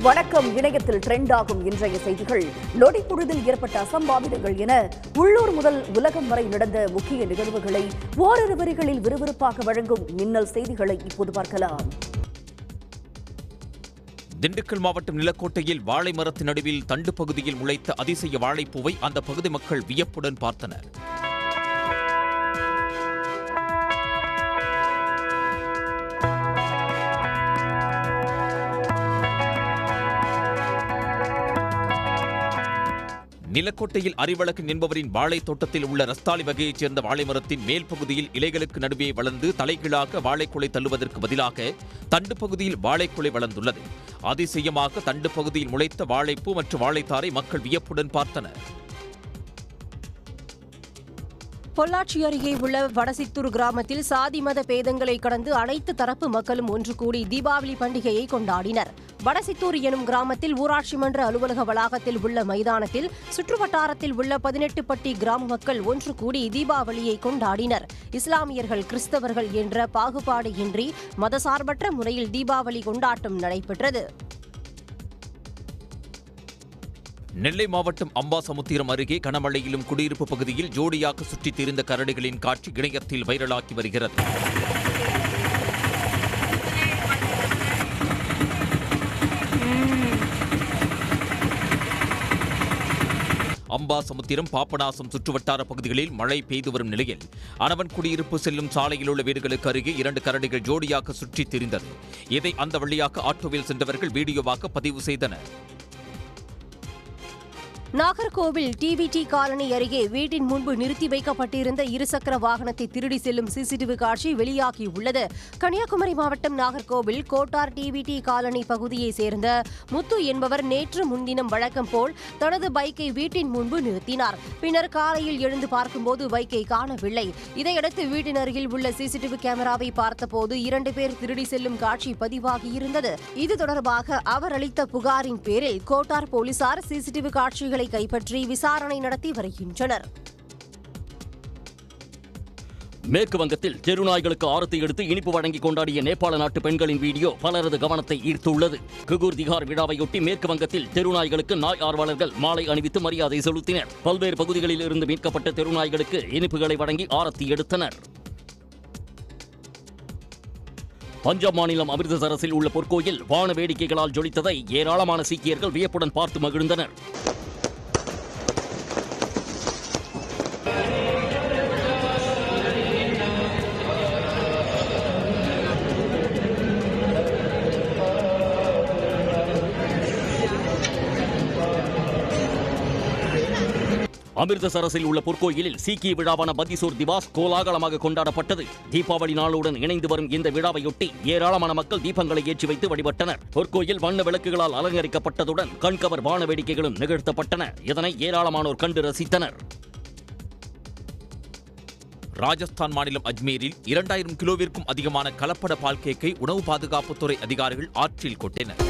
வணக்கம். இணையத்தில் ட்ரெண்ட் ஆகும் இன்றைய செய்திகள். நொடிப்பொழுதில் ஏற்பட்ட அசம்பாவிதங்கள் என உள்ளூர் முதல் உலகம் வரை நடந்த முக்கிய நிகழ்வுகளை ஓரிரு வரிகளில் விறுவிறுப்பாக வழங்கும் மின்னல் செய்திகளை இப்போது பார்க்கலாம். திண்டுக்கல் மாவட்டம் நிலக்கோட்டையில் வாழை மரத்தின் நடுவில் தண்டு பகுதியில் முளைத்த அதிசய வாழைப்பூவை அந்த பகுதி மக்கள் வியப்புடன் பார்த்தனர். நிலக்கோட்டையில் அறிவழகன் என்பவரின் வாழை தோட்டத்தில் உள்ள ரஸ்தாலி வகையைச் சேர்ந்த வாழை மரத்தின் மேல் பகுதியில் இலைகளுக்கு நடுவே வளர்ந்து தலைகீழாக வாழைக்குலை தள்ளுவதற்கு பதிலாக தண்டு பகுதியில் வாழைக்குலை வளர்ந்துள்ளது. அதிசயமாக தண்டு பகுதியில் முளைத்த வாழைப்பூ மற்றும் வாழைத்தாரை மக்கள் வியப்புடன் பார்த்தனர். பொள்ளாச்சி அருகே உள்ள வடசித்தூர் கிராமத்தில் சாதி மத பேதங்களை கடந்து அனைத்து தரப்பு மக்களும் ஒன்று கூடி தீபாவளி பண்டிகையை கொண்டாடினர். வடசித்தூர் எனும் கிராமத்தில் ஊராட்சி மன்ற அலுவலக வளாகத்தில் உள்ள மைதானத்தில் சுற்றுவட்டாரத்தில் உள்ள 18 பட்டி கிராம மக்கள் ஒன்று கூடி தீபாவளியை கொண்டாடினர். இஸ்லாமியர்கள், கிறிஸ்தவர்கள் என்ற பாகுபாடு இன்றி மதசார்பற்ற முறையில் தீபாவளி கொண்டாட்டம் நடைபெற்றது. நெல்லை மாவட்டம் அம்பாசமுத்திரம் அருகே கனமழையிலும் குடியிருப்பு பகுதியில் ஜோடியாக சுற்றித் திரிந்த கரடிகளின் காட்சி இணையத்தில் வைரலாகி வருகிறது. அம்பாசமுத்திரம், பாபநாசம் சுற்றுவட்டார பகுதிகளில் மழை பெய்து வரும் நிலையில் அனவன் குடியிருப்பு செல்லும் சாலையில் உள்ள வீடுகளுக்கு அருகே 2 கரடிகள் ஜோடியாக சுற்றித் திரிந்தது. இதை அந்த வழியாக ஆட்டோவில் சென்றவர்கள் வீடியோவாக பதிவு செய்தனர். நாகர்கோவில் டிவிடி காலனி அருகே வீட்டின் முன்பு நிறுத்தி வைக்கப்பட்டிருந்த இருசக்கர வாகனத்தை திருடி செல்லும் சிசிடிவி காட்சி வெளியாகியுள்ளது. கன்னியாகுமரி மாவட்டம் நாகர்கோவில் கோட்டார் டிவிடி காலனி பகுதியைச் சேர்ந்த முத்து என்பவர் நேற்று முன்தினம் வழக்கம் போல் தனது பைக்கை வீட்டின் முன்பு நிறுத்தினார். பின்னர் காலையில் எழுந்து பார்க்கும்போது பைக்கை காணவில்லை. இதையடுத்து வீட்டின் அருகில் உள்ள சிசிடிவி கேமராவை பார்த்தபோது 2 பேர் திருடி செல்லும் காட்சி பதிவாகியிருந்தது. இது தொடர்பாக அவர் அளித்த புகாரின் பேரில் கோட்டார் போலீசார் சிசிடிவி காட்சிகளை கைப்பற்றி விசாரணை நடத்தி வருகின்றனர். மேற்கு வங்கத்தில் தெருநாய்களுக்கு ஆரத்தி எடுத்து இனிப்பு வழங்கி கொண்டாடிய நேபாள நாட்டு பெண்களின் வீடியோ பலரது கவனத்தை ஈர்த்துள்ளது. குகூர் திகார் விழாவையொட்டி மேற்கு வங்கத்தில் தெருநாய்களுக்கு நாய் ஆர்வலர்கள் மாலை அணிவித்து மரியாதை செலுத்தினர். பல்வேறு பகுதிகளில் இருந்து மீட்கப்பட்ட தெருநாய்களுக்கு இனிப்புகளை வழங்கி ஆரத்தி எடுத்தனர். பஞ்சாப் மாநிலம் அமிர்தசரஸில் உள்ள பொற்கோயில் வான வேடிக்கைகளால் ஜொலித்ததை ஏராளமான சீக்கியர்கள் வியப்புடன் பார்த்து மகிழ்ந்தனர். அமிர்தசரஸில் உள்ள பொற்கோயிலில் சீக்கிய விழாவான பத்திசூர் திவாஸ் கோலாகலமாக கொண்டாடப்பட்டது. தீபாவளி நாளுடன் இணைந்து வரும் இந்த விழாவையொட்டி ஏராளமான மக்கள் தீபங்களை ஏற்றி வைத்து வழிபட்டனர். பொற்கோயில் வண்ண விளக்குகளால் அலங்கரிக்கப்பட்டதுடன் கண்கவர் வான வேடிக்கைகளும் நிகழ்த்தப்பட்டன. இதனை ஏராளமானோர் கண்டு ரசித்தனர். ராஜஸ்தான் மாநிலம் அஜ்மீரில் 2000 கிலோவிற்கும் அதிகமான கலப்பட பால் கேக்கை உணவு பாதுகாப்புத்துறை அதிகாரிகள் ஆற்றில் கொட்டினர்.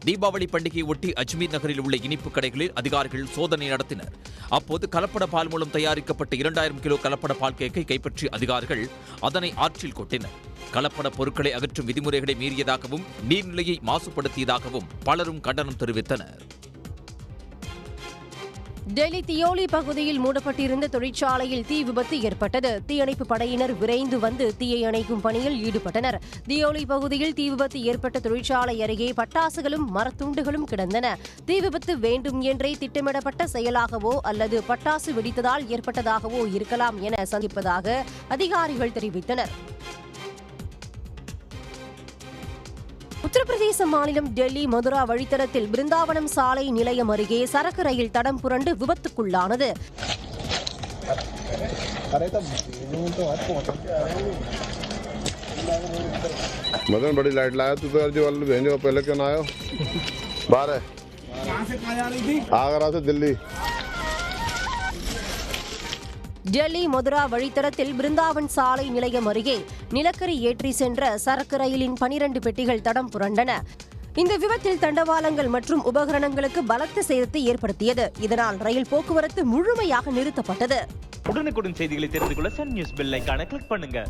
தீபாவளி பண்டிகையை ஒட்டி அஜ்மீர் நகரில் உள்ள இனிப்பு கடைகளில் அதிகாரிகள் சோதனை நடத்தினர். அப்போது கலப்பட பால் மூலம் தயாரிக்கப்பட்ட 2000 கிலோ கலப்பட பால் கேக்கை கைப்பற்றிய அதிகாரிகள் அதனை ஆற்றில் கொட்டினர். கலப்பட பொருட்களை அகற்றும் விதிமுறைகளை மீறியதாகவும் நீர்நிலையை மாசுபடுத்தியதாகவும் பலரும் கண்டனம் தெரிவித்தனர். டெல்லி தியோலி பகுதியில் மூடப்பட்டிருந்த தொழிற்சாலையில் தீ விபத்து ஏற்பட்டது. தீயணைப்பு படையினர் விரைந்து வந்து தீயை அணைக்கும் பணியில் ஈடுபட்டனர். தியோலி பகுதியில் தீ விபத்து ஏற்பட்ட தொழிற்சாலை அருகே பட்டாசுகளும் மரத்துண்டுகளும் கிடந்தன. தீ விபத்து வேண்டும் என்றே திட்டமிடப்பட்ட செயலாகவோ அல்லது பட்டாசு வெடித்ததால் ஏற்பட்டதாகவோ இருக்கலாம் என சந்திப்பதாக அதிகாரிகள் தெரிவித்தனர். உத்தரப்பிரதேச மாநிலம் டெல்லி மதுரா வழித்தடத்தில் பிருந்தாவனம் சாலை நிலையம் அருகே சரக்கு ரயில் தடம் புரண்டு விபத்துக்குள்ளானது. मदन बड़ी लाइट लाया तू तो अर्जी वाले भेजो पहले क्यों ना आयो? बाहर है आगरा से दिल्ली. டெல்லி மதுரா வழித்தடத்தில் பிருந்தாவன் சாலை நிலையம் அருகே நிலக்கரி ஏற்றி சென்ற சரக்கு ரயிலின் 12 பெட்டிகள் தடம் புரண்டன. இந்த விபத்தில் தண்டவாளங்கள் மற்றும் உபகரணங்களுக்கு பலத்த சேதத்தை ஏற்படுத்தியது. இதனால் ரயில் போக்குவரத்து முழுமையாக நிறுத்தப்பட்டது. உடனுக்குடன் செய்திகளை தெரிந்து கொள்ள சன் நியூஸ் பெல் ஐகானை கிளிக் பண்ணுங்க.